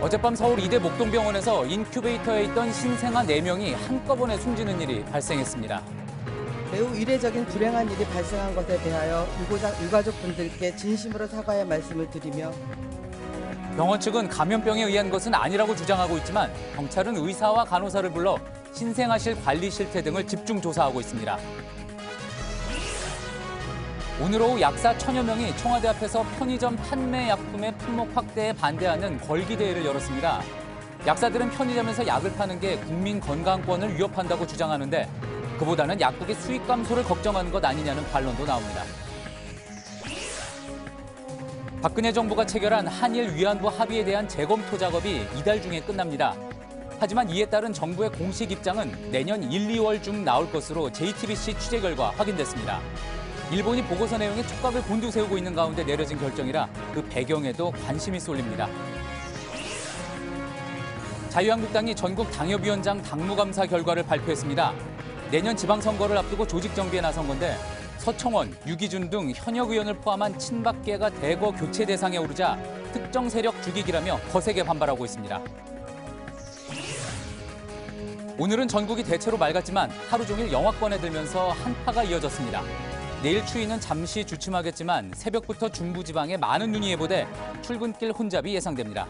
어젯밤 서울 이대 목동병원에서 인큐베이터에 있던 신생아 4명이 한꺼번에 숨지는 일이 발생했습니다. 매우 이례적인 불행한 일이 발생한 것에 대하여 유가족분들께 진심으로 사과의 말씀을 드리며 병원 측은 감염병에 의한 것은 아니라고 주장하고 있지만 경찰은 의사와 간호사를 불러 신생아실 관리 실태 등을 집중 조사하고 있습니다. 오늘 오후 약사 1000여 명이 청와대 앞에서 편의점 판매 약품의 품목 확대에 반대하는 걸기대회를 열었습니다. 약사들은 편의점에서 약을 파는 게 국민 건강권을 위협한다고 주장하는데 그보다는 약국의 수익 감소를 걱정하는 것 아니냐는 반론도 나옵니다. 박근혜 정부가 체결한 한일 위안부 합의에 대한 재검토 작업이 이달 중에 끝납니다. 하지만 이에 따른 정부의 공식 입장은 내년 1, 2월 중 나올 것으로 JTBC 취재 결과 확인됐습니다. 일본이 보고서 내용에 촉각을 곤두세우고 있는 가운데 내려진 결정이라 그 배경에도 관심이 쏠립니다. 자유한국당이 전국 당협위원장 당무감사 결과를 발표했습니다. 내년 지방선거를 앞두고 조직정비에 나선 건데 서청원, 유기준 등 현역 의원을 포함한 친박계가 대거 교체 대상에 오르자 특정 세력 죽이기라며 거세게 반발하고 있습니다. 오늘은 전국이 대체로 맑았지만 하루 종일 영하권에 들면서 한파가 이어졌습니다. 내일 추위는 잠시 주춤하겠지만 새벽부터 중부지방에 많은 눈이 예보돼 출근길 혼잡이 예상됩니다.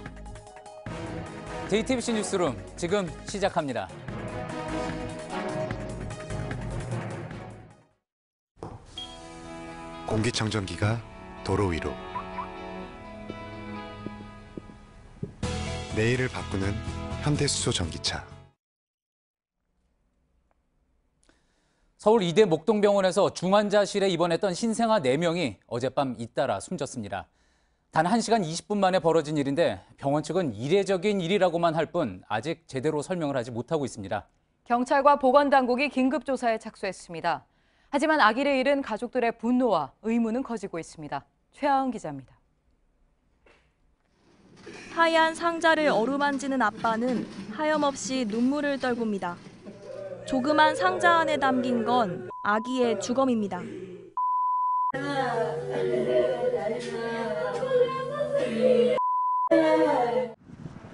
JTBC 뉴스룸 지금 시작합니다. 공기청정기가 도로 위로. 내일을 바꾸는 현대수소 전기차. 서울 이대 목동병원에서 중환자실에 입원했던 신생아 4명이 어젯밤 잇따라 숨졌습니다. 단 1시간 20분 만에 벌어진 일인데 병원 측은 이례적인 일이라고만 할 뿐 아직 제대로 설명을 하지 못하고 있습니다. 경찰과 보건당국이 긴급조사에 착수했습니다. 하지만 아기를 잃은 가족들의 분노와 의문은 커지고 있습니다. 최하은 기자입니다. 하얀 상자를 어루만지는 아빠는 하염없이 눈물을 떨굽니다. 조그만 상자 안에 담긴 건 아기의 주검입니다.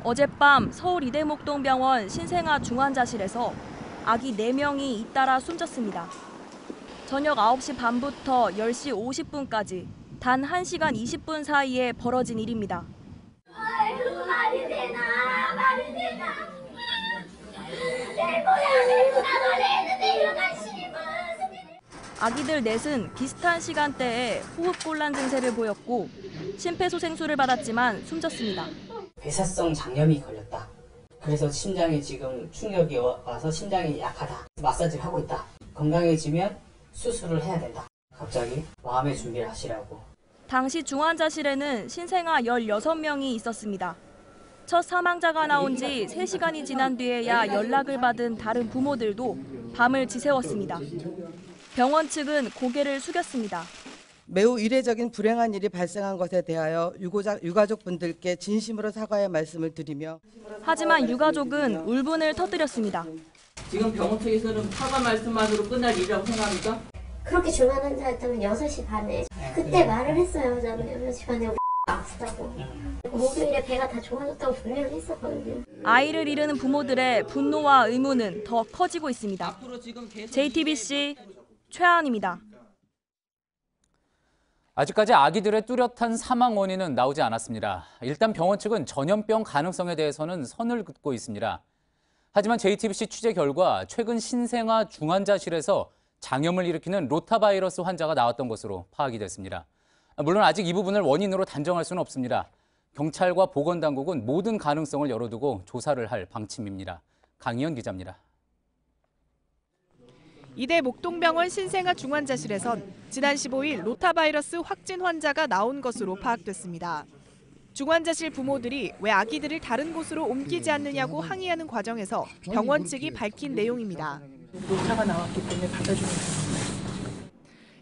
어젯밤 서울 이대목동병원 신생아 중환자실에서 아기 4명이 잇따라 숨졌습니다. 저녁 9시 반부터 10시 50분까지 단 1시간 20분 사이에 벌어진 일입니다. 아이고, 말이 되나. 아기들 넷은 비슷한 시간대에 호흡곤란 증세를 보였고 심폐소생술을 받았지만 숨졌습니다. 배사성 장염이 걸렸다. 그래서 심장에 지금 충격이 와서 심장이 약하다. 마사지를 하고 있다. 건강해지면 수술을 해야 된다. 갑자기 마음의 준비를 하시라고. 당시 중환자실에는 신생아 16명이 있었습니다. 첫 사망자가 나온 지 3시간이 지난 뒤에야 연락을 받은 다른 부모들도 밤을 지새웠습니다. 병원 측은 고개를 숙였습니다. 매우 이례적인 불행한 일이 발생한 것에 대하여 유가족분들께 진심으로 사과의 말씀을 드리며 하지만 유가족은 울분을 터뜨렸습니다. 지금 병원 측에서는 사과 말씀만으로 끝날 일이라고 생각합니까? 그렇게 중환 환자였다면 6시 반에 그때 말을 했어요. 저는 6시 반에 아프다고. 목요일에 배가 다 좋아졌다고 분명히 했었거든요. 아이를 잃은 부모들의 분노와 의문은 더 커지고 있습니다. JTBC 최하은입니다. 아직까지 아기들의 뚜렷한 사망 원인은 나오지 않았습니다. 일단 병원 측은 전염병 가능성에 대해서는 선을 긋고 있습니다. 하지만 JTBC 취재 결과 최근 신생아 중환자실에서 장염을 일으키는 로타바이러스 환자가 나왔던 것으로 파악이 됐습니다. 물론 아직 이 부분을 원인으로 단정할 수는 없습니다. 경찰과 보건당국은 모든 가능성을 열어두고 조사를 할 방침입니다. 강희연 기자입니다. 이대 목동병원 신생아 중환자실에선 지난 15일 로타바이러스 확진 환자가 나온 것으로 파악됐습니다. 중환자실 부모들이 왜 아기들을 다른 곳으로 옮기지 않느냐고 항의하는 과정에서 병원 측이 밝힌 내용입니다. 로타가 나왔기 때문에 받아주는 겁니다.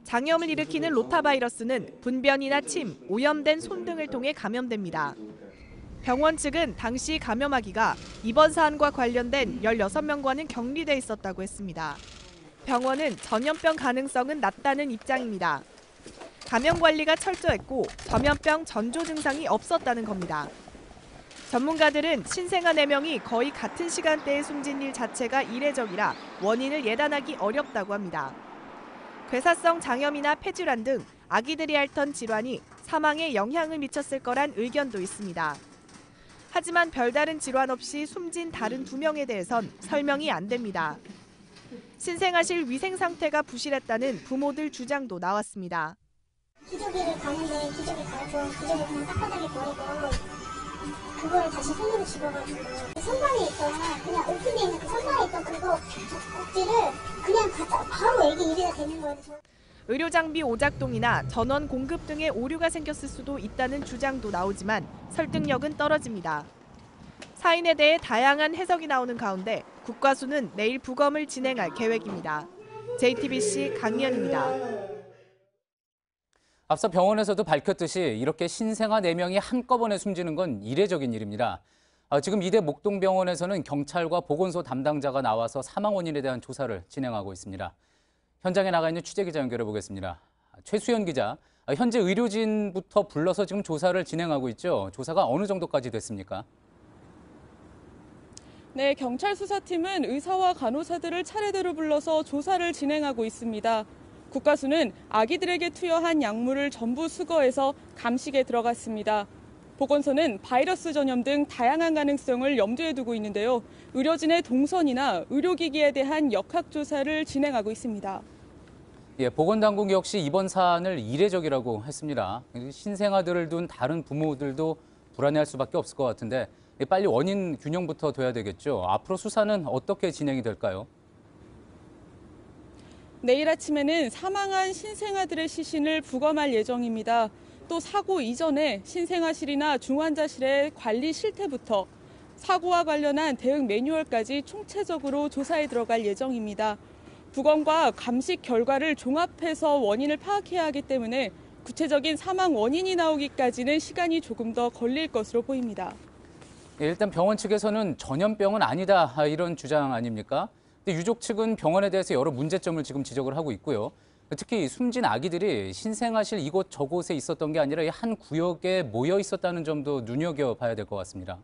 장염을 일으키는 로타바이러스는 분변이나 침, 오염된 손 등을 통해 감염됩니다. 병원 측은 당시 감염 아기가 이번 사안과 관련된 16명과는 격리돼 있었다고 했습니다. 병원은 전염병 가능성은 낮다는 입장입니다. 감염 관리가 철저했고 전염병 전조 증상이 없었다는 겁니다. 전문가들은 신생아 4명이 거의 같은 시간대에 숨진 일 자체가 이례적이라 원인을 예단하기 어렵다고 합니다. 괴사성 장염이나 폐질환 등 아기들이 앓던 질환이 사망에 영향을 미쳤을 거란 의견도 있습니다. 하지만 별다른 질환 없이 숨진 다른 2명에 대해선 설명이 안 됩니다. 신생아실 위생 상태가 부실했다는 부모들 주장도 나왔습니다. 기저귀를 가는데 기저귀 갈아서 기저귀 그냥 땅바닥에 버리고 그거를 다시 손으로 집어가지고 선반에 있던 그냥 오픈되어 있는 그 선반에 있던 그거 꼭지를 그냥 갖다 바로 애기 입에다 대는 거예요. 의료 장비 오작동이나 전원 공급 등의 오류가 생겼을 수도 있다는 주장도 나오지만 설득력은 떨어집니다. 사인에 대해 다양한 해석이 나오는 가운데 국과수는 내일 부검을 진행할 계획입니다. JTBC 강희연입니다. 앞서 병원에서도 밝혔듯이 이렇게 신생아 4명이 한꺼번에 숨지는 건 이례적인 일입니다. 지금 이대 목동병원에서는 경찰과 보건소 담당자가 나와서 사망 원인에 대한 조사를 진행하고 있습니다. 현장에 나가 있는 취재기자 연결해 보겠습니다. 최수연 기자, 현재 의료진부터 불러서 지금 조사를 진행하고 있죠. 조사가 어느 정도까지 됐습니까? 네, 경찰 수사팀은 의사와 간호사들을 차례대로 불러서 조사를 진행하고 있습니다. 국과수는 아기들에게 투여한 약물을 전부 수거해서 감식에 들어갔습니다. 보건소는 바이러스 전염 등 다양한 가능성을 염두에 두고 있는데요. 의료진의 동선이나 의료기기에 대한 역학조사를 진행하고 있습니다. 예, 보건당국 역시 이번 사안을 이례적이라고 했습니다. 신생아들을 둔 다른 부모들도 불안해할 수밖에 없을 것 같은데 빨리 원인 균형부터 돼야 되겠죠. 앞으로 수사는 어떻게 진행이 될까요? 내일 아침에는 사망한 신생아들의 시신을 부검할 예정입니다. 또 사고 이전에 신생아실이나 중환자실의 관리 실태부터 사고와 관련한 대응 매뉴얼까지 총체적으로 조사에 들어갈 예정입니다. 부검과 감식 결과를 종합해서 원인을 파악해야 하기 때문에 구체적인 사망 원인이 나오기까지는 시간이 조금 더 걸릴 것으로 보입니다. 일단 병원 측에서는 전염병은 아니다 이런 주장 아닙니까? 근데 유족 측은 병원에 대해서 여러 문제점을 지금 지적을 하고 있고요. 특히 숨진 아기들이 신생아실 이곳 저곳에 있었던 게 아니라 한 구역에 모여 있었다는 점도 눈여겨봐야 될 것 같습니다.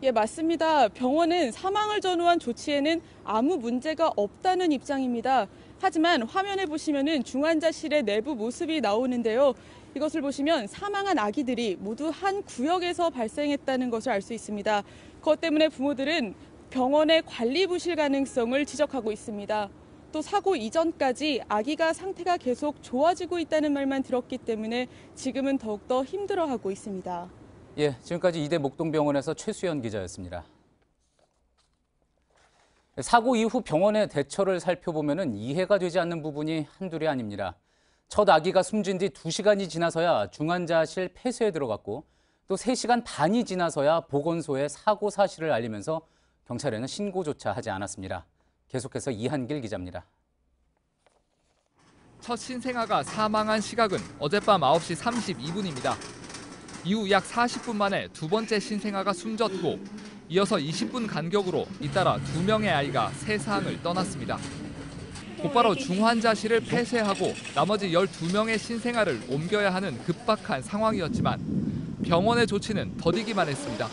예, 맞습니다. 병원은 사망을 전후한 조치에는 아무 문제가 없다는 입장입니다. 하지만 화면에 보시면은 중환자실의 내부 모습이 나오는데요. 이것을 보시면 사망한 아기들이 모두 한 구역에서 발생했다는 것을 알 수 있습니다. 그것 때문에 부모들은 병원의 관리 부실 가능성을 지적하고 있습니다. 또 사고 이전까지 아기가 상태가 계속 좋아지고 있다는 말만 들었기 때문에 지금은 더욱더 힘들어하고 있습니다. 예, 지금까지 이대 목동병원에서 최수연 기자였습니다. 사고 이후 병원의 대처를 살펴보면 이해가 되지 않는 부분이 한둘이 아닙니다. 첫 아기가 숨진 뒤 2시간이 지나서야 중환자실 폐쇄에 들어갔고 또 3시간 반이 지나서야 보건소에 사고 사실을 알리면서 경찰에는 신고조차 하지 않았습니다. 계속해서 이한길 기자입니다. 첫 신생아가 사망한 시각은 어젯밤 9시 32분입니다. 이후 약 40분 만에 두 번째 신생아가 숨졌고 이어서 20분 간격으로 잇따라 2명의 아이가 세상을 떠났습니다. 곧바로 중환자실을 폐쇄하고 나머지 12명의 신생아를 옮겨야 하는 급박한 상황이었지만 병원의 조치는 더디기만 했습니다.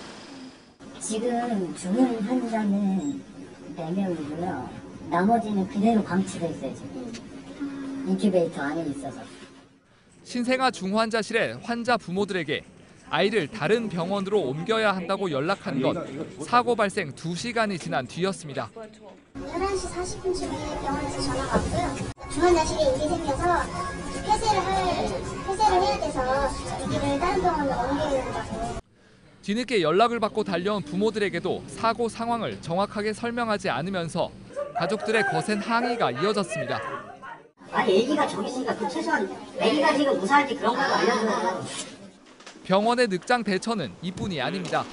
지금 중환 환자는 4명이고요. 나머지는 그대로 방치돼 있어요, 지금. 인큐베이터 안에 있어서. 신생아 중환자실의 환자 부모들에게 아이를 다른 병원으로 옮겨야 한다고 연락한 건 사고 발생 2시간이 지난 뒤였습니다. 11시 40분쯤에 병원에서 전화가 왔고요. 중환자실에 일이 생겨서 폐쇄를 해야 돼서 여기를 다른 병원으로 옮겨야 된다고. 뒤늦게 연락을 받고 달려온 부모들에게도 사고 상황을 정확하게 설명하지 않으면서 가족들의 거센 항의가 이어졌습니다. 아니, 애기가 저기 있으니까 그 최소한 애기가 지금 무사할지 그런 것도 알려줘요. 병원의 늑장 대처는 이뿐이 아닙니다.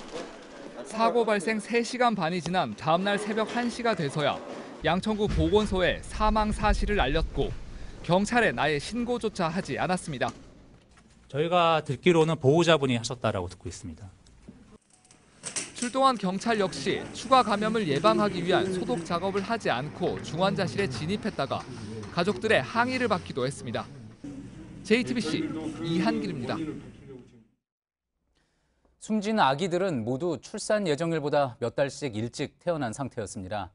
사고 발생 3시간 반이 지난 다음 날 새벽 1시가 돼서야 양천구 보건소에 사망 사실을 알렸고 경찰에 나의 신고조차 하지 않았습니다. 저희가 듣기로는 보호자분이 하셨다라고 듣고 있습니다. 출동한 경찰 역시 추가 감염을 예방하기 위한 소독 작업을 하지 않고 중환자실에 진입했다가 가족들의 항의를 받기도 했습니다. JTBC 이한길입니다. 숨진 아기들은 모두 출산 예정일보다 몇 달씩 일찍 태어난 상태였습니다.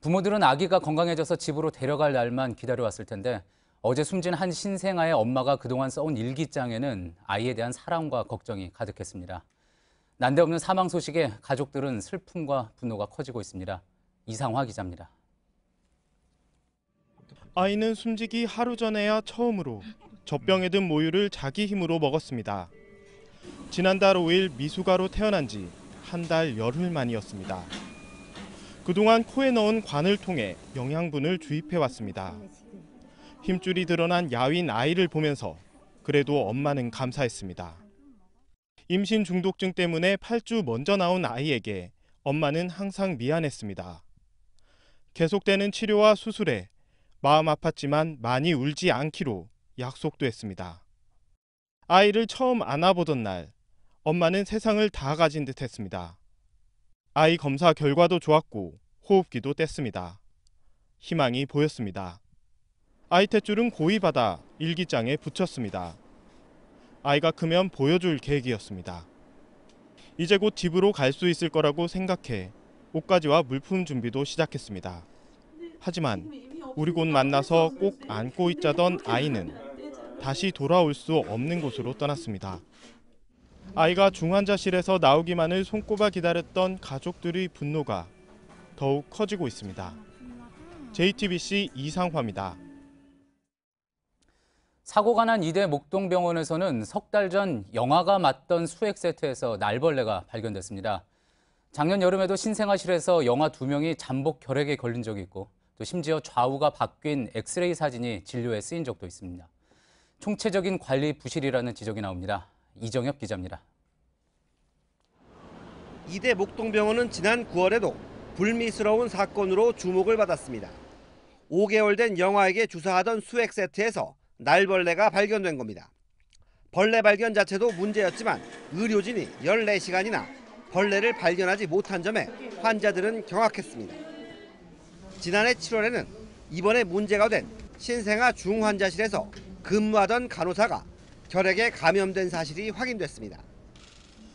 부모들은 아기가 건강해져서 집으로 데려갈 날만 기다려왔을 텐데 어제 숨진 한 신생아의 엄마가 그동안 써온 일기장에는 아이에 대한 사랑과 걱정이 가득했습니다. 난데없는 사망 소식에 가족들은 슬픔과 분노가 커지고 있습니다. 이상화 기자입니다. 아이는 숨지기 하루 전에야 처음으로 젖병에 든 모유를 자기 힘으로 먹었습니다. 지난달 5일 미숙아로 태어난 지 한 달 열흘 만이었습니다. 그동안 코에 넣은 관을 통해 영양분을 주입해왔습니다. 힘줄이 드러난 야윈 아이를 보면서 그래도 엄마는 감사했습니다. 임신 중독증 때문에 8주 먼저 나온 아이에게 엄마는 항상 미안했습니다. 계속되는 치료와 수술에 마음 아팠지만 많이 울지 않기로 약속도 했습니다. 아이를 처음 안아보던 날, 엄마는 세상을 다 가진 듯 했습니다. 아이 검사 결과도 좋았고 호흡기도 뗐습니다. 희망이 보였습니다. 아이 탯줄은 고이 받아 일기장에 붙였습니다. 아이가 크면 보여줄 계획이었습니다. 이제 곧 집으로 갈 수 있을 거라고 생각해 옷가지와 물품 준비도 시작했습니다. 하지만 우리 곧 만나서 꼭 안고 있자던 아이는 다시 돌아올 수 없는 곳으로 떠났습니다. 아이가 중환자실에서 나오기만을 손꼽아 기다렸던 가족들의 분노가 더욱 커지고 있습니다. JTBC 이상화입니다. 사고가 난 이대 목동병원에서는 석 달 전 영아가 맞던 수액 세트에서 날벌레가 발견됐습니다. 작년 여름에도 신생아실에서 영아 2명이 잠복 결핵에 걸린 적이 있고 또 심지어 좌우가 바뀐 엑스레이 사진이 진료에 쓰인 적도 있습니다. 총체적인 관리 부실이라는 지적이 나옵니다. 이정엽 기자입니다. 이대 목동병원은 지난 9월에도 불미스러운 사건으로 주목을 받았습니다. 5개월 된 영아에게 주사하던 수액 세트에서 날벌레가 발견된 겁니다. 벌레 발견 자체도 문제였지만 의료진이 14시간이나 벌레를 발견하지 못한 점에 환자들은 경악했습니다. 지난해 7월에는 이번에 문제가 된 신생아 중환자실에서 근무하던 간호사가 결핵에 감염된 사실이 확인됐습니다.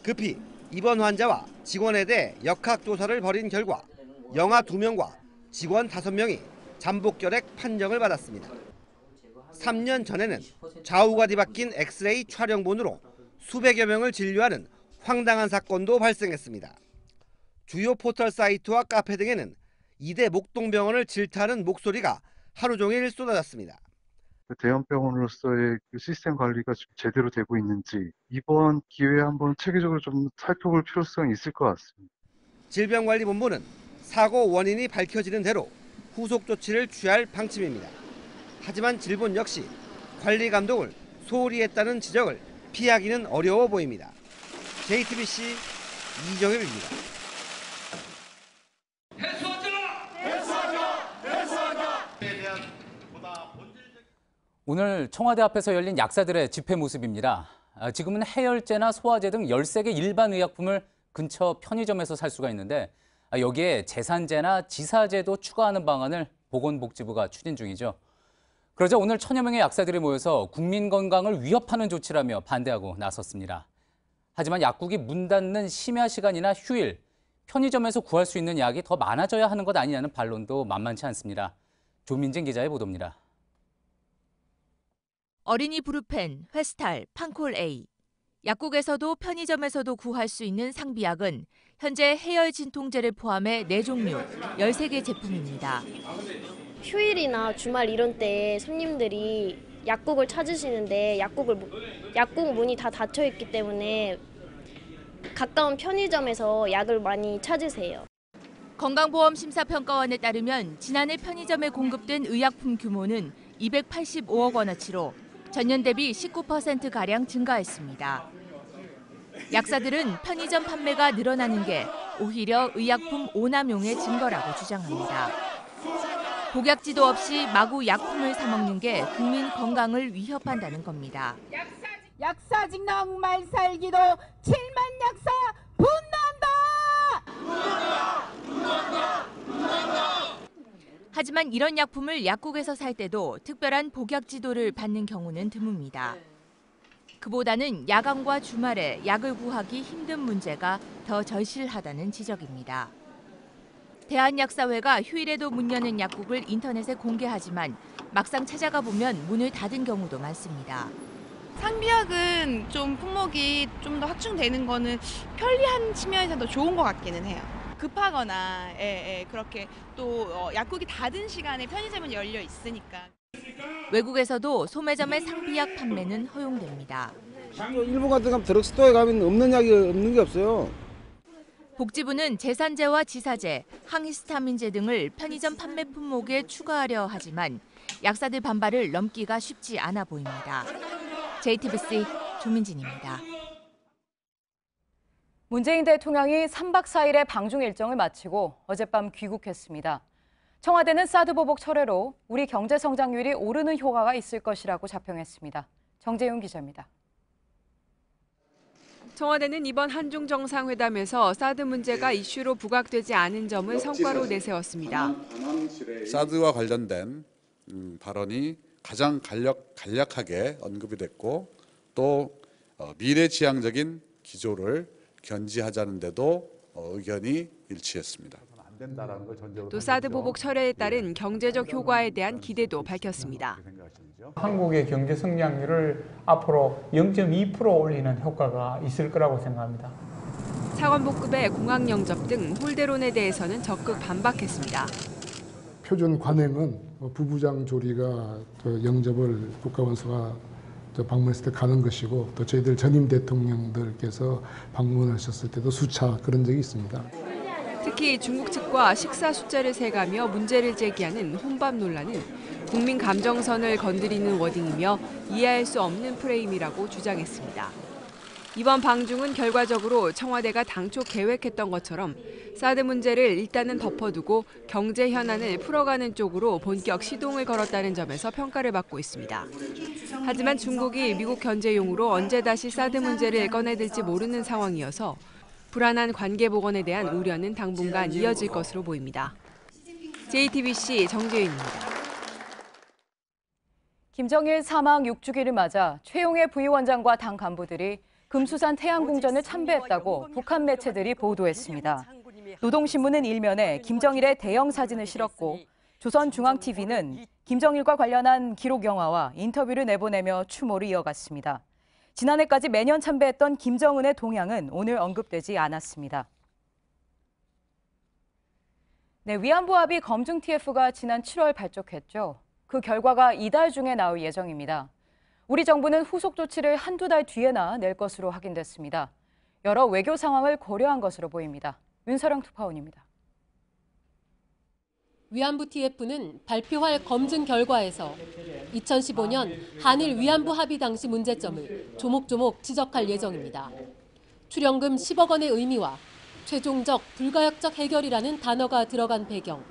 급히 입원 환자와 직원에 대해 역학조사를 벌인 결과 영아 2명과 직원 5명이 잠복 결핵 판정을 받았습니다. 3년 전에는 좌우가 뒤바뀐 엑스레이 촬영본으로 수백여 명을 진료하는 황당한 사건도 발생했습니다. 주요 포털 사이트와 카페 등에는 이대 목동병원을 질타하는 목소리가 하루 종일 쏟아졌습니다. 대형 병원으로서의 그 시스템 관리가 제대로 되고 있는지 이번 기회에 한번 체계적으로 좀 살펴볼 필요성이 있을 것 같습니다. 질병관리본부는 사고 원인이 밝혀지는 대로 후속 조치를 취할 방침입니다. 하지만 질본 역시 관리 감독을 소홀히 했다는 지적을 피하기는 어려워 보입니다. JTBC 이정엽입니다. 오늘 청와대 앞에서 열린 약사들의 집회 모습입니다. 지금은 해열제나 소화제 등 13개 일반 의약품을 근처 편의점에서 살 수가 있는데 여기에 제산제나 지사제도 추가하는 방안을 보건복지부가 추진 중이죠. 그러자 오늘 1000여 명의 약사들이 모여서 국민 건강을 위협하는 조치라며 반대하고 나섰습니다. 하지만 약국이 문 닫는 심야 시간이나 휴일, 편의점에서 구할 수 있는 약이 더 많아져야 하는 것 아니냐는 반론도 만만치 않습니다. 조민진 기자의 보도입니다. 어린이 브루펜, 회스탈, 판콜 A. 약국에서도 편의점에서도 구할 수 있는 상비약은 현재 해열 진통제를 포함해 4종류, 13개 제품입니다. 휴일이나 주말 이런 때 손님들이 약국을 찾으시는데 약국 문이 다 닫혀 있기 때문에 가까운 편의점에서 약을 많이 찾으세요. 건강보험심사평가원에 따르면 지난해 편의점에 공급된 의약품 규모는 285억 원어치로 전년 대비 19%가량 증가했습니다. 약사들은 편의점 판매가 늘어나는 게 오히려 의약품 오남용의 증거라고 주장합니다. 복약지도 없이 마구 약품을 사 먹는 게 국민 건강을 위협한다는 겁니다. 약사직농 말살기도 7만 약사 분노한다! 하지만 이런 약품을 약국에서 살 때도 특별한 복약 지도를 받는 경우는 드뭅니다. 그보다는 야간과 주말에 약을 구하기 힘든 문제가 더 절실하다는 지적입니다. 대한약사회가 휴일에도 문 여는 약국을 인터넷에 공개하지만 막상 찾아가 보면 문을 닫은 경우도 많습니다. 상비약은 좀 품목이 좀 더 확충되는 거는 편리한 측면에서 더 좋은 것 같기는 해요. 급하거나 그렇게 또 약국이 닫은 시간에 편의점은 열려 있으니까. 외국에서도 소매점의 상비약 판매는 허용됩니다. 일본 같은 데 드럭스토어에 가면 없는 약이 없는 게 없어요. 복지부는 제산제와 지사제, 항히스타민제 등을 편의점 판매 품목에 추가하려 하지만 약사들 반발을 넘기가 쉽지 않아 보입니다. JTBC 조민진입니다. 문재인 대통령이 3박 4일의 방중 일정을 마치고 어젯밤 귀국했습니다. 청와대는 사드 보복 철회로 우리 경제 성장률이 오르는 효과가 있을 것이라고 자평했습니다. 정재윤 기자입니다. 청와대는 이번 한중 정상회담에서 사드 문제가 이슈로 부각되지 않은 점을 성과로 내세웠습니다. 사드와 관련된 발언이 가장 간략하게 언급이 됐고 또 미래지향적인 기조를 견지하자는 데도 의견이 일치했습니다. 또 사드 보복 철회에 따른 경제적 효과에 대한 기대도 밝혔습니다. 한국의 경제 성장률을 앞으로 0.2% 올리는 효과가 있을 거라고 생각합니다. 사관복급의 공학 영접 등 홀대론에 대해서는 적극 반박했습니다. 표준 관행은 부부장 조리가 영접을 국가원수가 방문했을 때 가는 것이고 또 저희들 전임 대통령들께서 방문하셨을 때도 수차 그런 적이 있습니다. 특히 중국 측과 식사 숫자를 세가며 문제를 제기하는 혼밥 논란은 국민 감정선을 건드리는 워딩이며 이해할 수 없는 프레임이라고 주장했습니다. 이번 방중은 결과적으로 청와대가 당초 계획했던 것처럼 사드 문제를 일단은 덮어두고 경제 현안을 풀어가는 쪽으로 본격 시동을 걸었다는 점에서 평가를 받고 있습니다. 하지만 중국이 미국 견제용으로 언제 다시 사드 문제를 꺼내들지 모르는 상황이어서 불안한 관계 복원에 대한 우려는 당분간 이어질 것으로 보입니다. JTBC 정재윤입니다. 김정일 사망 6주기를 맞아 최용해 부위원장과 당 간부들이 금수산 태양궁전을 참배했다고 북한 매체들이 보도했습니다. 노동신문은 일면에 김정일의 대형 사진을 실었고 조선중앙TV는 김정일과 관련한 기록 영화와 인터뷰를 내보내며 추모를 이어갔습니다. 지난해까지 매년 참배했던 김정은의 동향은 오늘 언급되지 않았습니다. 네, 위안부 합의 검증 TF가 지난 7월 발족했죠. 그 결과가 이달 중에 나올 예정입니다. 우리 정부는 후속 조치를 한두 달 뒤에나 낼 것으로 확인됐습니다. 여러 외교 상황을 고려한 것으로 보입니다. 윤서령 특파원입니다. 위안부 TF는 발표할 검증 결과에서 2015년 한일 위안부 합의 당시 문제점을 조목조목 지적할 예정입니다. 출연금 10억 원의 의미와 최종적 불가역적 해결이라는 단어가 들어간 배경,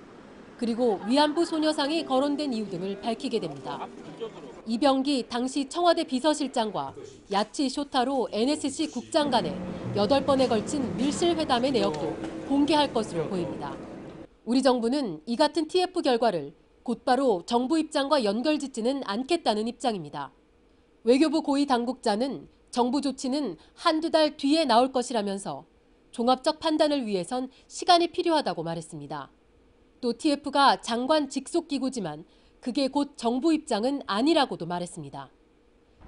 그리고 위안부 소녀상이 거론된 이유 등을 밝히게 됩니다. 이병기 당시 청와대 비서실장과 야치 쇼타로 NSC 국장 간의 8번에 걸친 밀실회담의 내역도 공개할 것으로 보입니다. 우리 정부는 이 같은 TF 결과를 곧바로 정부 입장과 연결짓지는 않겠다는 입장입니다. 외교부 고위 당국자는 정부 조치는 한두 달 뒤에 나올 것이라면서 종합적 판단을 위해선 시간이 필요하다고 말했습니다. 또 TF가 장관 직속 기구지만 그게 곧 정부 입장은 아니라고도 말했습니다.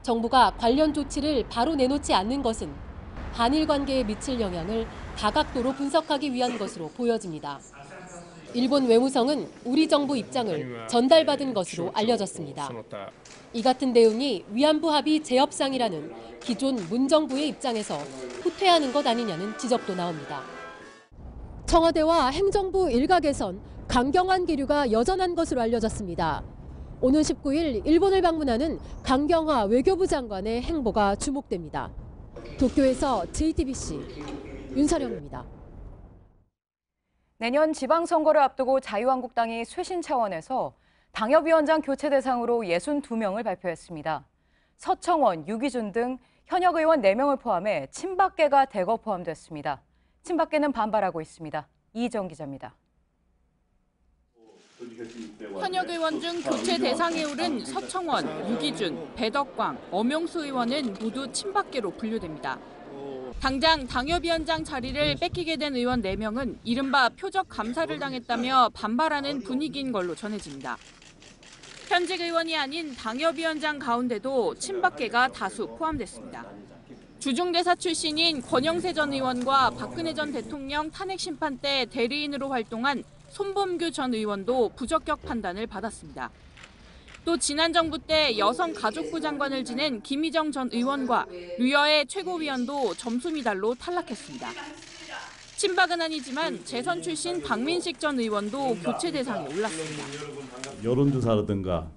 정부가 관련 조치를 바로 내놓지 않는 것은 한일 관계에 미칠 영향을 다각도로 분석하기 위한 것으로 보여집니다. 일본 외무성은 우리 정부 입장을 전달받은 것으로 알려졌습니다. 이 같은 대응이 위안부 합의 재협상이라는 기존 문정부의 입장에서 후퇴하는 것 아니냐는 지적도 나옵니다. 청와대와 행정부 일각에선 강경한 기류가 여전한 것으로 알려졌습니다. 오는 19일 일본을 방문하는 강경화 외교부 장관의 행보가 주목됩니다. 도쿄에서 JTBC 윤서령입니다. 내년 지방선거를 앞두고 자유한국당이 쇄신 차원에서 당협위원장 교체 대상으로 62명을 발표했습니다. 서청원, 유기준 등 현역 의원 4명을 포함해 친박계가 대거 포함됐습니다. 친박계는 반발하고 있습니다. 이희정 기자입니다. 현역 의원 중 교체 대상에 오른 서청원, 유기준, 배덕광, 엄용수 의원은 모두 친박계로 분류됩니다. 당장 당협위원장 자리를 뺏기게 된 의원 4명은 이른바 표적 감사를 당했다며 반발하는 분위기인 걸로 전해집니다. 현직 의원이 아닌 당협위원장 가운데도 친박계가 다수 포함됐습니다. 주중대사 출신인 권영세 전 의원과 박근혜 전 대통령 탄핵 심판 때 대리인으로 활동한 손범규 전 의원도 부적격 판단을 받았습니다. 또 지난 정부 때 여성가족부 장관을 지낸 김희정 전 의원과 류여의 최고위원도 점수 미달로 탈락했습니다. 친박은 아니지만 재선 출신 박민식 전 의원도 교체 대상에 올랐습니다. 여론조사라든가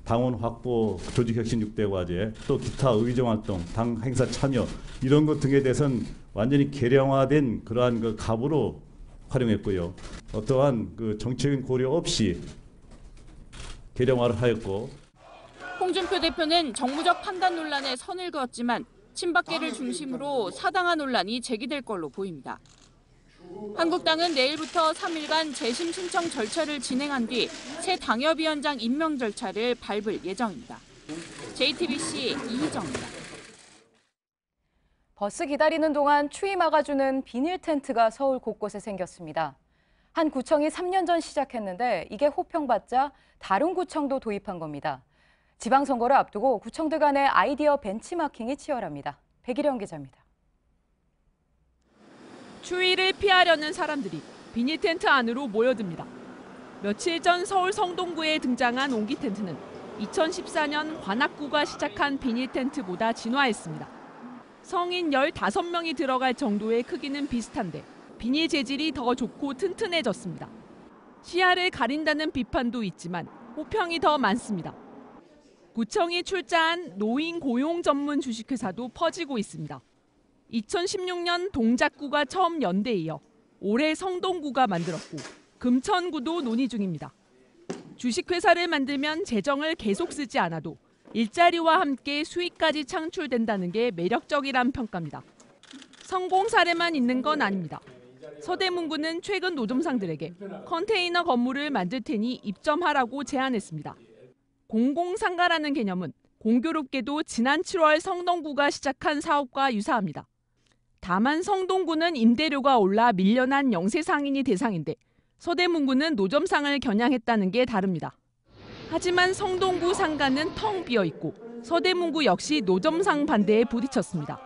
당원 확보, 조직혁신 6대 과제, 또 기타 의정 활동, 당 행사 참여 이런 것 등에 대해서는 완전히 개량화된 그러한 그 갑으로 활용했고요. 어떠한 그 정치적인 고려 없이 개량화를 하였고. 홍준표 대표는 정무적 판단 논란에 선을 그었지만 친박계를 중심으로 사당화 논란이 제기될 걸로 보입니다. 한국당은 내일부터 3일간 재심 신청 절차를 진행한 뒤 새 당협위원장 임명 절차를 밟을 예정입니다. JTBC 이희정입니다. 버스 기다리는 동안 추위 막아주는 비닐 텐트가 서울 곳곳에 생겼습니다. 한 구청이 3년 전 시작했는데 이게 호평받자 다른 구청도 도입한 겁니다. 지방선거를 앞두고 구청들 간의 아이디어 벤치마킹이 치열합니다. 백일영 기자입니다. 추위를 피하려는 사람들이 비닐 텐트 안으로 모여듭니다. 며칠 전 서울 성동구에 등장한 옹기 텐트는 2014년 관악구가 시작한 비닐 텐트보다 진화했습니다. 성인 15명이 들어갈 정도의 크기는 비슷한데 비닐 재질이 더 좋고 튼튼해졌습니다. 시야를 가린다는 비판도 있지만 호평이 더 많습니다. 구청이 출자한 노인 고용 전문 주식회사도 퍼지고 있습니다. 2016년 동작구가 처음 연대에 이어 올해 성동구가 만들었고 금천구도 논의 중입니다. 주식회사를 만들면 재정을 계속 쓰지 않아도 일자리와 함께 수익까지 창출된다는 게 매력적이란 평가입니다. 성공 사례만 있는 건 아닙니다. 서대문구는 최근 노점상들에게 컨테이너 건물을 만들 테니 입점하라고 제안했습니다. 공공상가라는 개념은 공교롭게도 지난 7월 성동구가 시작한 사업과 유사합니다. 다만 성동구는 임대료가 올라 밀려난 영세상인이 대상인데 서대문구는 노점상을 겨냥했다는 게 다릅니다. 하지만 성동구 상가는 텅 비어있고 서대문구 역시 노점상 반대에 부딪혔습니다.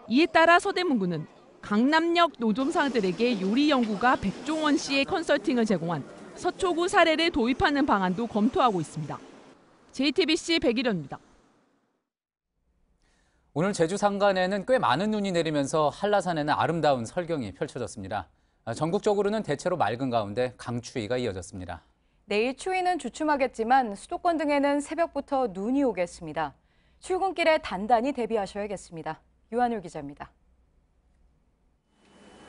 이에 따라 서대문구는 강남역 노점상들에게 요리연구가 백종원 씨의 컨설팅을 제공한 서초구 사례를 도입하는 방안도 검토하고 있습니다. JTBC 백일현입니다. 오늘 제주 산간에는 꽤 많은 눈이 내리면서 한라산에는 아름다운 설경이 펼쳐졌습니다. 전국적으로는 대체로 맑은 가운데 강추위가 이어졌습니다. 내일 추위는 주춤하겠지만 수도권 등에는 새벽부터 눈이 오겠습니다. 출근길에 단단히 대비하셔야겠습니다. 유한율 기자입니다.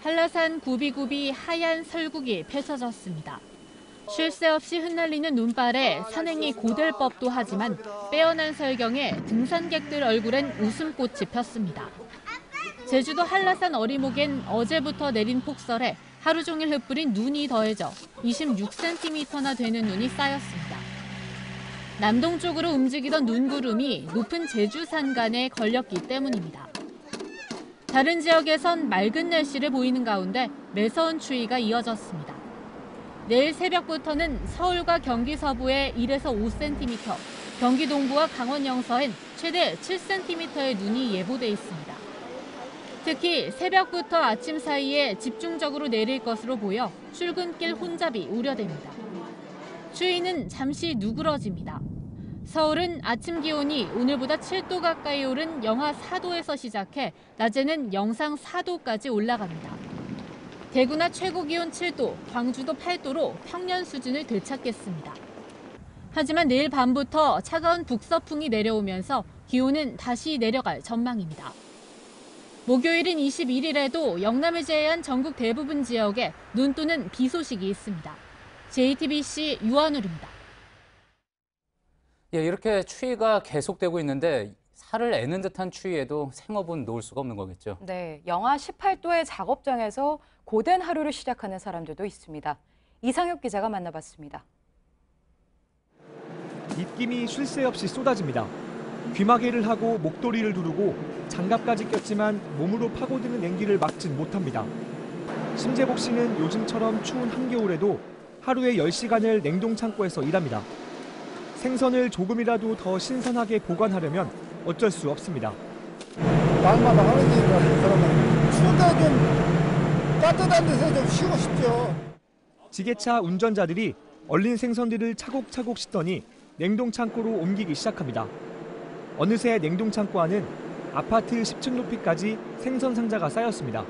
한라산 구비구비 하얀 설국이 펼쳐졌습니다. 쉴 새 없이 흩날리는 눈발에 산행이 고될 법도 하지만 빼어난 설경에 등산객들 얼굴엔 웃음꽃이 폈습니다. 제주도 한라산 어리목엔 어제부터 내린 폭설에 하루 종일 흩뿌린 눈이 더해져 26cm나 되는 눈이 쌓였습니다. 남동쪽으로 움직이던 눈구름이 높은 제주 산간에 걸렸기 때문입니다. 다른 지역에선 맑은 날씨를 보이는 가운데 매서운 추위가 이어졌습니다. 내일 새벽부터는 서울과 경기 서부에 1에서 5cm, 경기 동부와 강원 영서엔 최대 7cm의 눈이 예보돼 있습니다. 특히 새벽부터 아침 사이에 집중적으로 내릴 것으로 보여 출근길 혼잡이 우려됩니다. 추위는 잠시 누그러집니다. 서울은 아침 기온이 오늘보다 7도 가까이 오른 영하 4도에서 시작해 낮에는 영상 4도까지 올라갑니다. 대구나 최고 기온 7도, 광주도 8도로 평년 수준을 되찾겠습니다. 하지만 내일 밤부터 차가운 북서풍이 내려오면서 기온은 다시 내려갈 전망입니다. 목요일인 21일에도 영남을 제외한 전국 대부분 지역에 눈 또는 비 소식이 있습니다. JTBC 유한울입니다. 예, 이렇게 추위가 계속되고 있는데 살을 애는 듯한 추위에도 생업은 놓을 수가 없는 거겠죠. 네, 영하 18도의 작업장에서 고된 하루를 시작하는 사람들도 있습니다. 이상혁 기자가 만나봤습니다. 입김이 쉴 새 없이 쏟아집니다. 귀마개를 하고 목도리를 두르고 장갑까지 꼈지만 몸으로 파고드는 냉기를 막진 못합니다. 심재복 씨는 요즘처럼 추운 한겨울에도 하루에 10시간을 냉동창고에서 일합니다. 생선을 조금이라도 더 신선하게 보관하려면 어쩔 수 없습니다. 날마다 하는 일이라 그 사람은 추운데 좀 따뜻한 데서 좀 쉬고 싶죠. 지게차 운전자들이 얼린 생선들을 차곡차곡 싣더니 냉동창고로 옮기기 시작합니다. 어느새 냉동창고 안은 아파트 10층 높이까지 생선 상자가 쌓였습니다.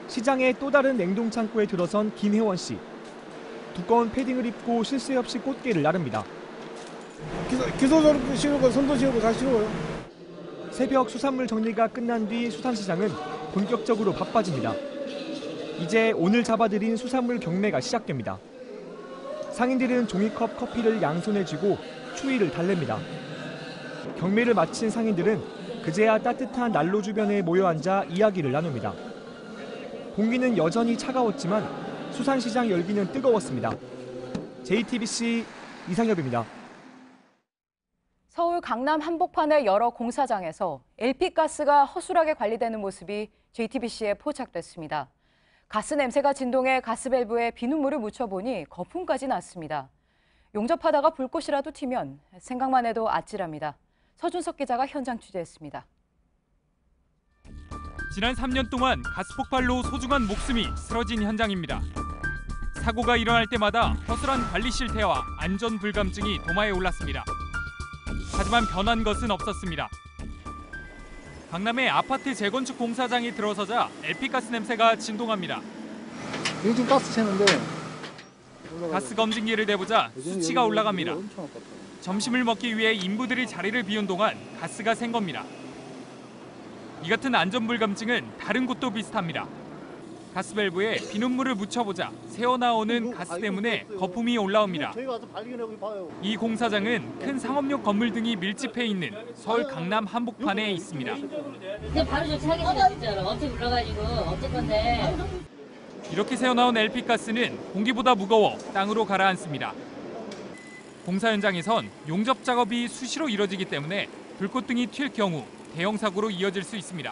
시장의 또 다른 냉동창고에 들어선 김혜원 씨. 두꺼운 패딩을 입고 쉴 새 없이 꽃게를 나릅니다. 기소적으로 실고 선도식으로 다 실어요. 새벽 수산물 정리가 끝난 뒤 수산시장은 본격적으로 바빠집니다. 이제 오늘 잡아들인 수산물 경매가 시작됩니다. 상인들은 종이컵 커피를 양손에 쥐고 추위를 달랩니다. 경매를 마친 상인들은 그제야 따뜻한 난로 주변에 모여 앉아 이야기를 나눕니다. 공기는 여전히 차가웠지만 수산시장 열기는 뜨거웠습니다. JTBC 이상엽입니다. 서울 강남 한복판의 여러 공사장에서 LP가스가 허술하게 관리되는 모습이 JTBC에 포착됐습니다. 가스 냄새가 진동해 가스밸브에 비눗물을 묻혀보니 거품까지 났습니다. 용접하다가 불꽃이라도 튀면 생각만 해도 아찔합니다. 서준석 기자가 현장 취재했습니다. 지난 3년 동안 가스 폭발로 소중한 목숨이 쓰러진 현장입니다. 사고가 일어날 때마다 허술한 관리 실태와 안전 불감증이 도마에 올랐습니다. 하지만 변한 것은 없었습니다. 강남의 아파트 재건축 공사장이 들어서자 LP가스 냄새가 진동합니다. 요즘 가스 채는데 가스 검증기를 대보자 수치가 올라갑니다. 점심을 먹기 위해 인부들이 자리를 비운 동안 가스가 샌 겁니다. 이 같은 안전 불감증은 다른 곳도 비슷합니다. 가스밸브에 비눗물을 묻혀보자 새어나오는 가스 때문에 거품이 올라옵니다. 이 공사장은 큰 상업용 건물 등이 밀집해 있는 서울 강남 한복판에 있습니다. 바로 좀 차겠잖아. 어떻게 불러가지고 어쩔 건데. 이렇게 새어나온 LP가스는 공기보다 무거워 땅으로 가라앉습니다. 공사 현장에선 용접 작업이 수시로 이뤄지기 때문에 불꽃 등이 튈 경우 대형 사고로 이어질 수 있습니다.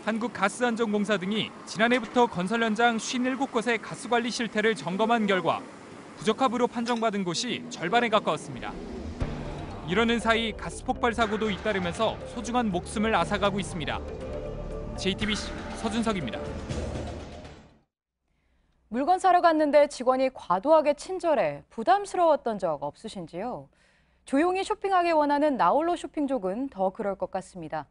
한국가스안전공사 등이 지난해부터 건설 현장 57곳의 가스관리 실태를 점검한 결과 부적합으로 판정받은 곳이 절반에 가까웠습니다. 이러는 사이 가스 폭발 사고도 잇따르면서 소중한 목숨을 앗아가고 있습니다. JTBC 서준석입니다. 물건 사러 갔는데 직원이 과도하게 친절해 부담스러웠던 적 없으신지요? 조용히 쇼핑하길 원하는 나홀로 쇼핑족은 더 그럴 것 같습니다.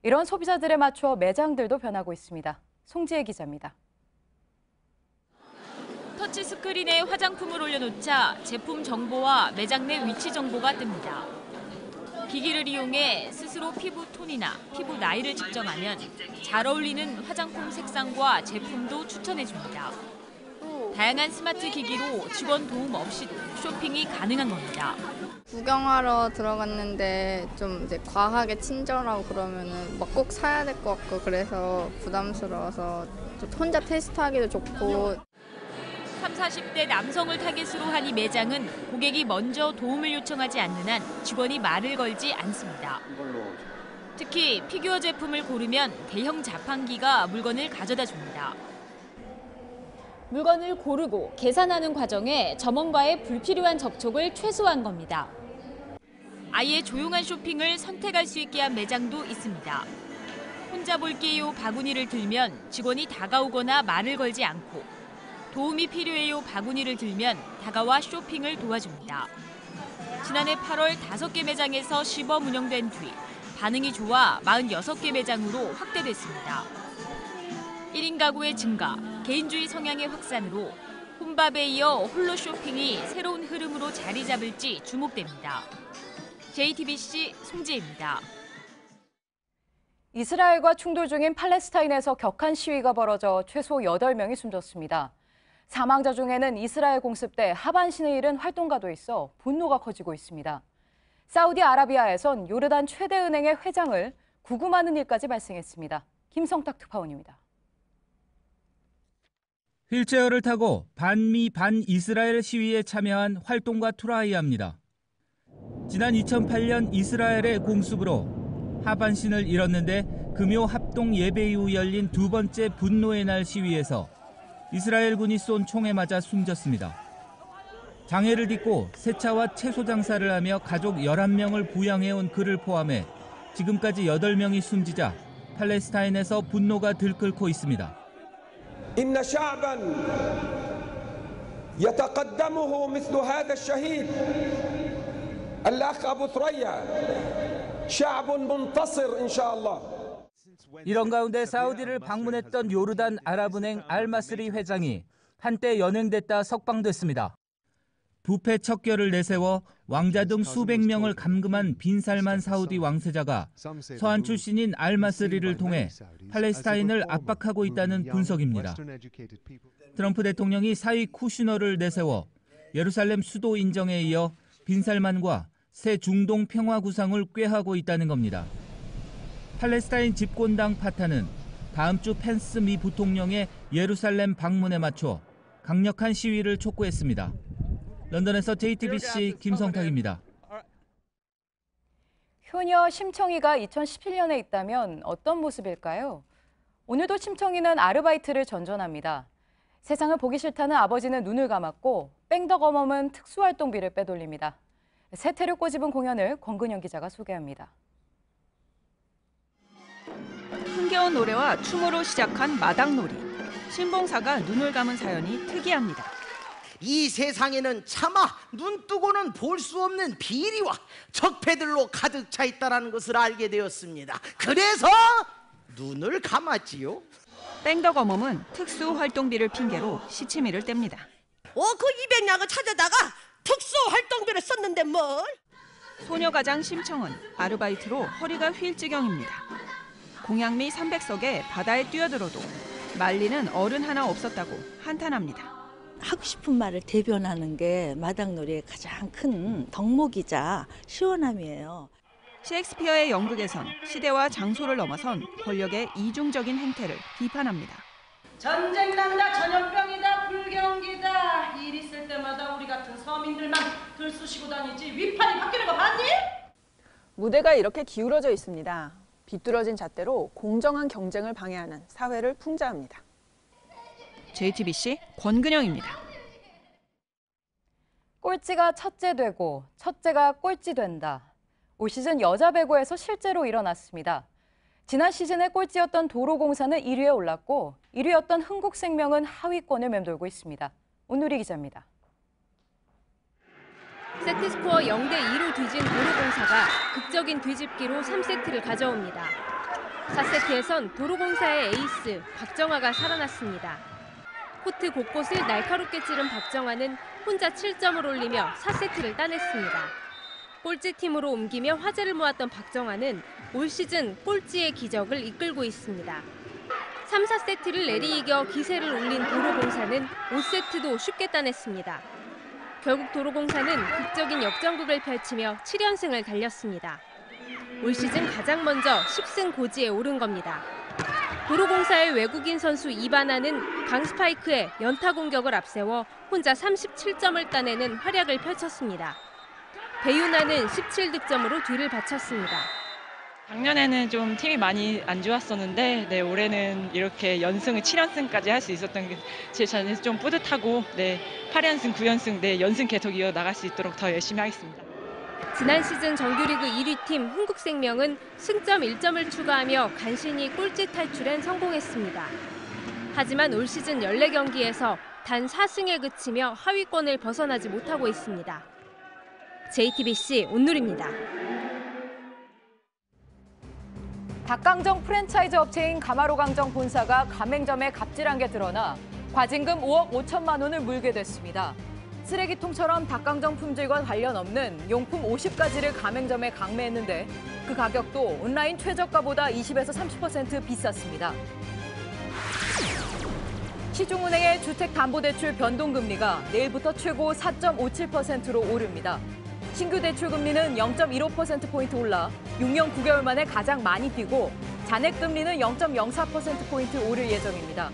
이런 소비자들에 맞춰 매장들도 변하고 있습니다. 송지혜 기자입니다. 터치스크린에 화장품을 올려놓자 제품 정보와 매장 내 위치 정보가 뜹니다. 기기를 이용해 스스로 피부 톤이나 피부 나이를 측정하면 잘 어울리는 화장품 색상과 제품도 추천해줍니다. 다양한 스마트 기기로 직원 도움 없이도 쇼핑이 가능한 겁니다. 구경하러 들어갔는데 좀 이제 과하게 친절하고 그러면은 막 꼭 사야 될 것 같고 그래서 부담스러워서 좀 혼자 테스트하기도 좋고. 30, 40대 남성을 타겟으로 한 이 매장은 고객이 먼저 도움을 요청하지 않는 한 직원이 말을 걸지 않습니다. 특히 피규어 제품을 고르면 대형 자판기가 물건을 가져다 줍니다. 물건을 고르고 계산하는 과정에 점원과의 불필요한 접촉을 최소화한 겁니다. 아예 조용한 쇼핑을 선택할 수 있게 한 매장도 있습니다. 혼자 볼게요 바구니를 들면 직원이 다가오거나 말을 걸지 않고 도움이 필요해요 바구니를 들면 다가와 쇼핑을 도와줍니다. 지난해 8월 5개 매장에서 시범 운영된 뒤 반응이 좋아 46개 매장으로 확대됐습니다. 1인 가구의 증가, 개인주의 성향의 확산으로 혼밥에 이어 홀로 쇼핑이 새로운 흐름으로 자리 잡을지 주목됩니다. JTBC 송지혜입니다. 이스라엘과 충돌 중인 팔레스타인에서 격한 시위가 벌어져 최소 8명이 숨졌습니다. 사망자 중에는 이스라엘 공습대 하반신을 잃은 활동가도 있어 분노가 커지고 있습니다. 사우디아라비아에선 요르단 최대 은행의 회장을 구금하는 일까지 발생했습니다. 김성탁 특파원입니다. 휠체어를 타고 반미 반이스라엘 시위에 참여한 활동가 투라이아입니다. 지난 2008년 이스라엘의 공습으로 하반신을 잃었는데 금요 합동 예배 이후 열린 두 번째 분노의 날 시위에서 이스라엘군이 쏜 총에 맞아 숨졌습니다. 장애를 딛고 세차와 채소 장사를 하며 가족 11명을 부양해온 그를 포함해 지금까지 8명이 숨지자 팔레스타인에서 분노가 들끓고 있습니다. إن شعبا يتقدمه مثل هذا الشهيد الأخ أبو ثريا شعب منتصر إن شاء الله. 이런 가운데 사우디를 방문했던 요르단 아랍은행 알마스리 회장이 한때 연행됐다 석방됐습니다. 부패 척결을 내세워 왕자 등 수백 명을 감금한 빈살만 사우디 왕세자가 서한 출신인 알마스리를 통해 팔레스타인을 압박하고 있다는 분석입니다. 트럼프 대통령이 사위 쿠슈너를 내세워 예루살렘 수도 인정에 이어 빈살만과 새 중동 평화 구상을 꾀하고 있다는 겁니다. 팔레스타인 집권당 파타는 다음 주 펜스 미 부통령의 예루살렘 방문에 맞춰 강력한 시위를 촉구했습니다. 런던에서 JTBC 김성탁입니다. 효녀 심청이가 2017년에 있다면 어떤 모습일까요? 오늘도 심청이는 아르바이트를 전전합니다. 세상을 보기 싫다는 아버지는 눈을 감았고 뺑덕어멈은 특수활동비를 빼돌립니다. 세태를 꼬집은 공연을 권근영 기자가 소개합니다. 흥겨운 노래와 춤으로 시작한 마당놀이. 신봉사가 눈을 감은 사연이 특이합니다. 이 세상에는 차마 눈 뜨고는 볼 수 없는 비리와 적폐들로 가득 차 있다는 것을 알게 되었습니다. 그래서 눈을 감았지요. 뺑덕어멈은 특수활동비를 핑계로 시치미를 뗍니다. 그 200냥을 찾아다가 특수활동비를 썼는데 뭘? 소녀가장 심청은 아르바이트로 허리가 휠 지경입니다. 공양미 300석에 바다에 뛰어들어도 말리는 어른 하나 없었다고 한탄합니다. 하고 싶은 말을 대변하는 게 마당놀이의 가장 큰 덕목이자 시원함이에요. 셰익스피어의 연극에선 시대와 장소를 넘어선 권력의 이중적인 행태를 비판합니다. 전쟁 난다, 전염병이다, 불경기다. 일 있을 때마다 우리 같은 서민들만 들쑤시고 다니지 위판이 바뀌는 거 봤니? 무대가 이렇게 기울어져 있습니다. 비뚤어진 잣대로 공정한 경쟁을 방해하는 사회를 풍자합니다. JTBC 권근영입니다. 꼴찌가 첫째 되고 첫째가 꼴찌 된다. 올 시즌 여자 배구에서 실제로 일어났습니다. 지난 시즌에 꼴찌였던 도로공사는 1위에 올랐고 1위였던 흥국생명은 하위권을 맴돌고 있습니다. 온누리 기자입니다. 세트스코어 0대2로 뒤진 도로공사가 극적인 뒤집기로 3세트를 가져옵니다. 4세트에선 도로공사의 에이스 박정아가 살아났습니다. 코트 곳곳을 날카롭게 찌른 박정아는 혼자 7점을 올리며 4세트를 따냈습니다. 꼴찌팀으로 옮기며 화제를 모았던 박정아는 올 시즌 꼴찌의 기적을 이끌고 있습니다. 3, 4세트를 내리 이겨 기세를 올린 도로공사는 5세트도 쉽게 따냈습니다. 결국 도로공사는 극적인 역전극을 펼치며 7연승을 달렸습니다. 올 시즌 가장 먼저 10승 고지에 오른 겁니다. 도로공사의 외국인 선수 이바나는 강스파이크에 연타 공격을 앞세워 혼자 37점을 따내는 활약을 펼쳤습니다. 배유나는 17득점으로 뒤를 바쳤습니다. 작년에는 좀 팀이 많이 안 좋았었는데 올해는 이렇게 연승을 7연승까지 할 수 있었던 게 제 자신에서 좀 뿌듯하고 8연승, 9연승, 연승 계속 이어나갈 수 있도록 더 열심히 하겠습니다. 지난 시즌 정규리그 1위 팀 흥국생명은 승점 1점을 추가하며 간신히 꼴찌 탈출엔 성공했습니다. 하지만 올 시즌 14경기에서 단 4승에 그치며 하위권을 벗어나지 못하고 있습니다. JTBC 온누리입니다. 닭강정 프랜차이즈 업체인 가마로강정 본사가 가맹점에 갑질한 게 드러나 과징금 5억 5천만 원을 물게 됐습니다. 쓰레기통처럼 닭강정 품질과 관련 없는 용품 50가지를 가맹점에 강매했는데 그 가격도 온라인 최저가보다 20에서 30% 비쌌습니다. 시중은행의 주택담보대출 변동금리가 내일부터 최고 4.57%로 오릅니다. 신규 대출 금리는 0.15%포인트 올라 6년 9개월 만에 가장 많이 뛰고 잔액 금리는 0.04%포인트 오를 예정입니다.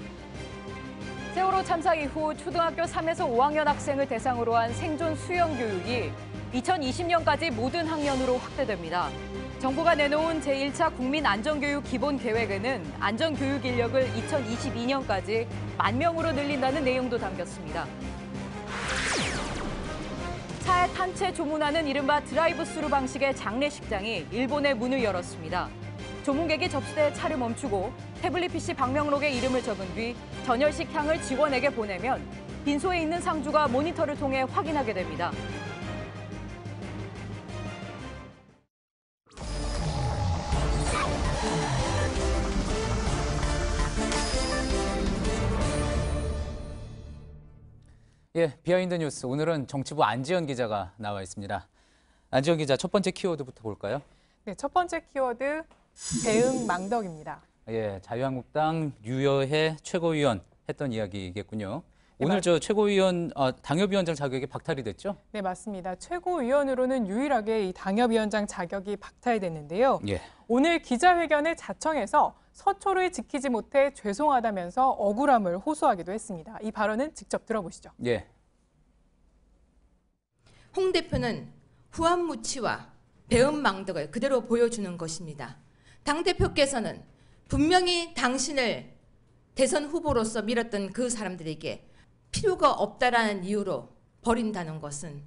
세월호 참사 이후 초등학교 3에서 5학년 학생을 대상으로 한 생존 수영 교육이 2020년까지 모든 학년으로 확대됩니다. 정부가 내놓은 제1차 국민안전교육 기본계획에는 안전교육 인력을 2022년까지 10,000명으로 늘린다는 내용도 담겼습니다. 차에 탄 채 조문하는 이른바 드라이브스루 방식의 장례식장이 일본에 문을 열었습니다. 조문객이 접수돼 차를 멈추고 태블릿 PC 방명록에 이름을 적은 뒤 전열식 향을 직원에게 보내면 빈소에 있는 상주가 모니터를 통해 확인하게 됩니다. 예, 비하인드 뉴스. 오늘은 정치부 안지연 기자가 나와 있습니다. 안지연 기자, 첫 번째 키워드부터 볼까요? 네, 첫 번째 키워드 대응망덕입니다. 예, 자유한국당 유여해 최고위원 했던 이야기겠군요. 네, 오늘 저 최고위원 당협위원장 자격이 박탈이 됐죠? 네, 맞습니다. 최고위원으로는 유일하게 이 당협위원장 자격이 박탈됐는데요. 예. 오늘 기자회견을 자청해서 서초를 지키지 못해 죄송하다면서 억울함을 호소하기도 했습니다. 이 발언은 직접 들어보시죠. 예. 홍 대표는 후한무치와 배은망덕을 그대로 보여주는 것입니다. 당대표께서는 분명히 당신을 대선 후보로서 밀었던 그 사람들에게 필요가 없다라는 이유로 버린다는 것은.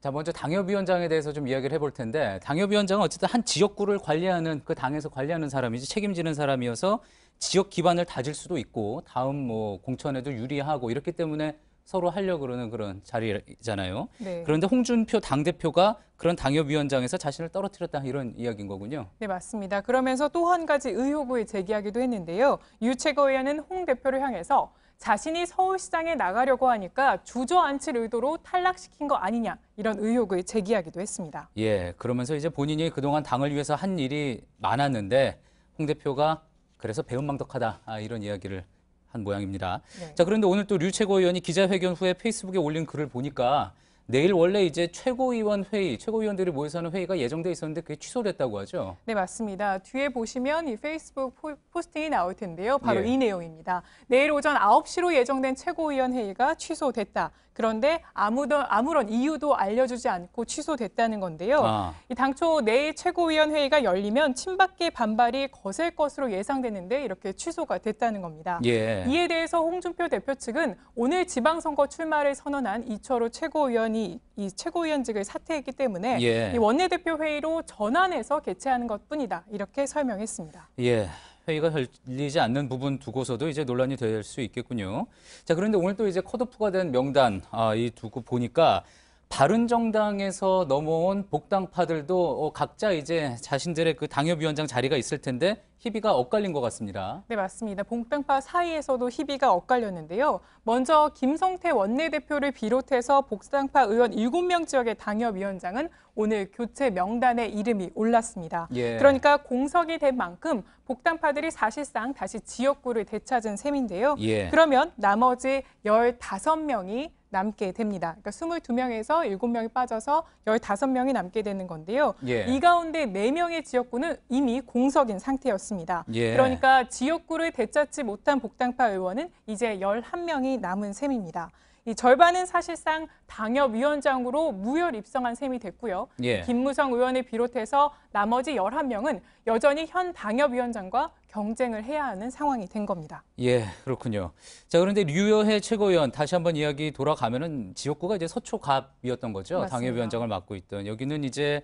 자, 먼저 당협위원장에 대해서 좀 이야기를 해볼 텐데, 당협위원장은 어쨌든 한 지역구를 관리하는, 그 당에서 관리하는 사람이지, 책임지는 사람이어서 지역 기반을 다질 수도 있고 다음 공천에도 유리하고 이렇기 때문에 서로 하려고 그러는 그런 자리잖아요. 네. 그런데 홍준표 당대표가 그런 당협위원장에서 자신을 떨어뜨렸다, 이런 이야기인 거군요. 네, 맞습니다. 그러면서 또 한 가지 의혹을 제기하기도 했는데요. 유 최고위원은 홍 대표를 향해서 자신이 서울시장에 나가려고 하니까 주저앉힐 의도로 탈락시킨 거 아니냐, 이런 의혹을 제기하기도 했습니다. 예, 그러면서 이제 본인이 그동안 당을 위해서 한 일이 많았는데 홍 대표가 그래서 배은망덕하다, 이런 이야기를 한 모양입니다. 네. 자, 그런데 오늘 또 류 최고위원이 기자회견 후에 페이스북에 올린 글을 보니까 내일 원래 이제 최고위원 회의, 최고위원들이 모여서 하는 회의가 예정돼 있었는데 그게 취소됐다고 하죠? 네, 맞습니다. 뒤에 보시면 이 페이스북 포스팅이 나올 텐데요. 바로 예. 이 내용입니다. 내일 오전 9시로 예정된 최고위원 회의가 취소됐다. 그런데 아무런 이유도 알려주지 않고 취소됐다는 건데요. 이 당초 내일 최고위원 회의가 열리면 친박계 반발이 거셀 것으로 예상됐는데 이렇게 취소가 됐다는 겁니다. 예. 이에 대해서 홍준표 대표 측은 오늘 지방선거 출마를 선언한 이철우 최고위원이 이 최고위원직을 사퇴했기 때문에 예. 이 원내대표 회의로 전환해서 개최하는 것뿐이다, 이렇게 설명했습니다. 예. 회의가 열리지 않는 부분 두고서도 이제 논란이 될 수 있겠군요. 자, 그런데 오늘 또 이제 컷오프가 된 명단 이 두고 보니까 바른정당에서 넘어온 복당파들도 각자 이제 자신들의 그 당협위원장 자리가 있을 텐데 희비가 엇갈린 것 같습니다. 네, 맞습니다. 복당파 사이에서도 희비가 엇갈렸는데요. 먼저 김성태 원내대표를 비롯해서 복당파 의원 7명 지역의 당협위원장은 오늘 교체 명단에 이름이 올랐습니다. 예. 그러니까 공석이 된 만큼 복당파들이 사실상 다시 지역구를 되찾은 셈인데요. 예. 그러면 나머지 15명이 남게 됩니다. 그러니까 22명에서 7명이 빠져서 15명이 남게 되는 건데요. 예. 이 가운데 4명의 지역구는 이미 공석인 상태였습니다. 예. 그러니까 지역구를 되찾지 못한 복당파 의원은 이제 11명이 남은 셈입니다. 이 절반은 사실상 당협위원장으로 무혈 입성한 셈이 됐고요. 예. 김무성 의원을 비롯해서 나머지 11명은 여전히 현 당협위원장과 경쟁을 해야 하는 상황이 된 겁니다. 예, 그렇군요. 자, 그런데 류여해 최고위원 다시 한번 이야기 돌아가면은 지역구가 이제 서초갑이었던 거죠. 맞습니다. 당협위원장을 맡고 있던. 여기는 이제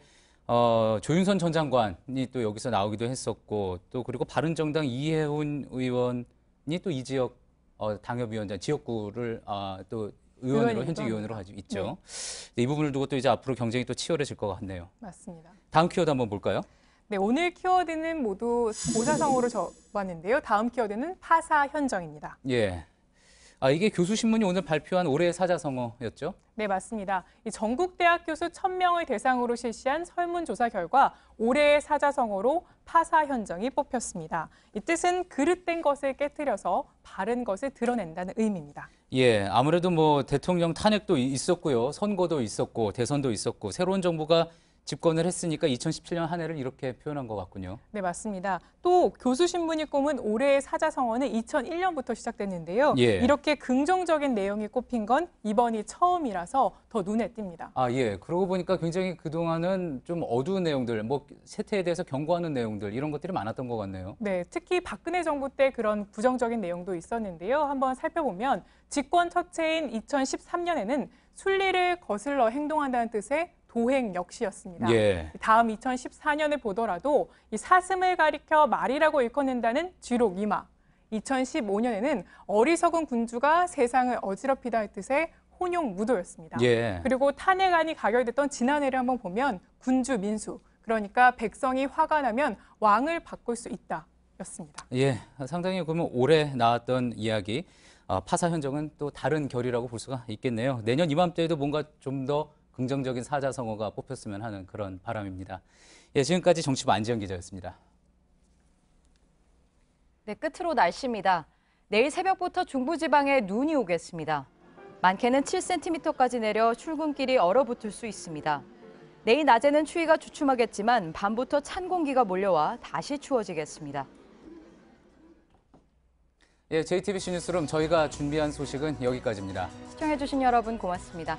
조윤선 전 장관이 또 여기서 나오기도 했었고, 또 그리고 바른정당 이해훈 의원이 또 이 지역 당협위원장 지역구를 또 의원으로 현직 의원으로 가지고 있죠. 네. 이 부분을 두고 또 이제 앞으로 경쟁이 또 치열해질 것 같네요. 맞습니다. 다음 키워드 한번 볼까요? 네, 오늘 키워드는 모두 고사성어로 적었는데요. 다음 키워드는 파사 현정입니다. 예. 이게 교수신문이 오늘 발표한 올해의 사자성어였죠? 네, 맞습니다. 이 전국 대학 교수 1,000명을 대상으로 실시한 설문조사 결과 올해의 사자성어로 파사 현정이 뽑혔습니다. 이 뜻은 그릇된 것을 깨트려서 바른 것을 드러낸다는 의미입니다. 예, 아무래도 뭐 대통령 탄핵도 있었고요. 선거도 있었고 대선도 있었고 새로운 정부가 집권을 했으니까 2017년 한 해를 이렇게 표현한 것 같군요. 네, 맞습니다. 또 교수신문이 꼽은 올해의 사자성어는 2001년부터 시작됐는데요. 예. 이렇게 긍정적인 내용이 꼽힌 건 이번이 처음이라서 더 눈에 띕니다. 아, 예. 그러고 보니까 굉장히 그동안은 좀 어두운 내용들, 뭐 세태에 대해서 경고하는 내용들 이런 것들이 많았던 것 같네요. 네, 특히 박근혜 정부 때 그런 부정적인 내용도 있었는데요. 한번 살펴보면 집권 첫해인 2013년에는 순리를 거슬러 행동한다는 뜻의 도행 역시였습니다. 예. 다음 2014년을 보더라도 이 사슴을 가리켜 말이라고 일컫는다는 쥐록 이마. 2015년에는 어리석은 군주가 세상을 어지럽히다의 뜻의 혼용 무도였습니다. 예. 그리고 탄핵안이 가결됐던 지난해를 한번 보면 군주 민수, 그러니까 백성이 화가 나면 왕을 바꿀 수 있다 였습니다. 예, 상당히 그러면 올해 나왔던 이야기, 파사 현정은 또 다른 결이라고 볼 수가 있겠네요. 내년 이맘때에도 뭔가 좀 더 긍정적인 사자성어가 뽑혔으면 하는 그런 바람입니다. 예, 지금까지 정치부 안지영 기자였습니다. 네, 끝으로 날씨입니다. 내일 새벽부터 중부지방에 눈이 오겠습니다. 많게는 7cm까지 내려 출근길이 얼어붙을 수 있습니다. 내일 낮에는 추위가 주춤하겠지만 밤부터 찬 공기가 몰려와 다시 추워지겠습니다. 예, JTBC 뉴스룸 저희가 준비한 소식은 여기까지입니다. 시청해주신 여러분 고맙습니다.